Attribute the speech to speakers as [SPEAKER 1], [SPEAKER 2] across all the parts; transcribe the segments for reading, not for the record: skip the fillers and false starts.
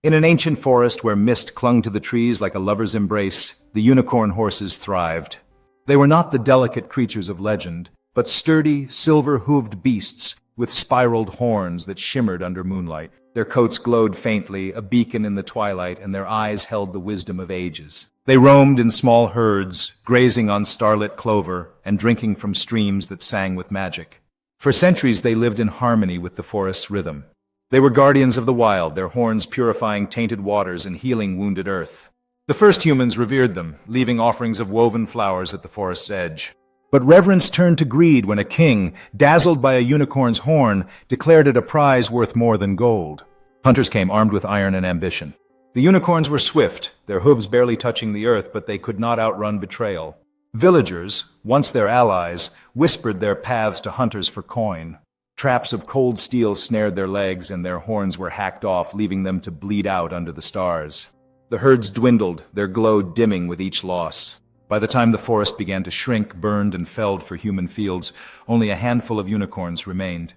[SPEAKER 1] In an ancient forest where mist clung to the trees like a lover's embrace, the unicorn horses thrived. They were not the delicate creatures of legend, but sturdy, silver-hooved beasts with spiraled horns that shimmered under moonlight. Their coats glowed faintly, a beacon in the twilight, and their eyes held the wisdom of ages. They roamed in small herds, grazing on starlit clover and drinking from streams that sang with magic. For centuries they lived in harmony with the forest's rhythm. They were guardians of the wild, their horns purifying tainted waters and healing wounded earth. The first humans revered them, leaving offerings of woven flowers at the forest's edge. But reverence turned to greed when a king, dazzled by a unicorn's horn, declared it a prize worth more than gold. Hunters came armed with iron and ambition. The unicorns were swift, their hooves barely touching the earth, but they could not outrun betrayal. Villagers, once their allies, whispered their paths to hunters for coin. Traps of cold steel snared their legs, and their horns were hacked off, leaving them to bleed out under the stars. The herds dwindled, their glow dimming with each loss. By the time the forest began to shrink, burned and felled for human fields, only a handful of unicorns remained.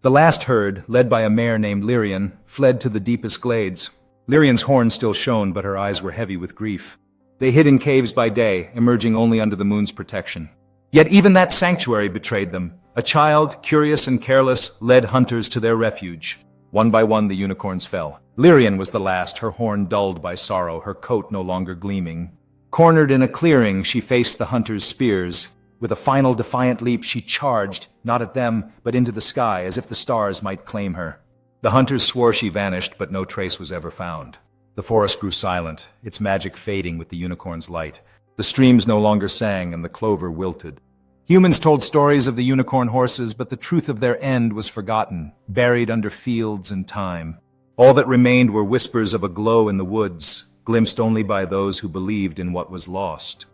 [SPEAKER 1] The last herd, led by a mare named Lirien, fled to the deepest glades. Lirien's horn still shone, but her eyes were heavy with grief. They hid in caves by day, emerging only under the moon's protection. Yet even that sanctuary betrayed them. A child, curious and careless, led hunters to their refuge. One by one the unicorns fell. Lirien was the last, her horn dulled by sorrow, her coat no longer gleaming. Cornered in a clearing, she faced the hunters' spears. With a final defiant leap, she charged, not at them, but into the sky, as if the stars might claim her. The hunters swore she vanished, but no trace was ever found. The forest grew silent, its magic fading with the unicorn's light. The streams no longer sang, and the clover wilted. Humans told stories of the unicorn horses, but the truth of their end was forgotten, buried under fields and time. All that remained were whispers of a glow in the woods, glimpsed only by those who believed in what was lost.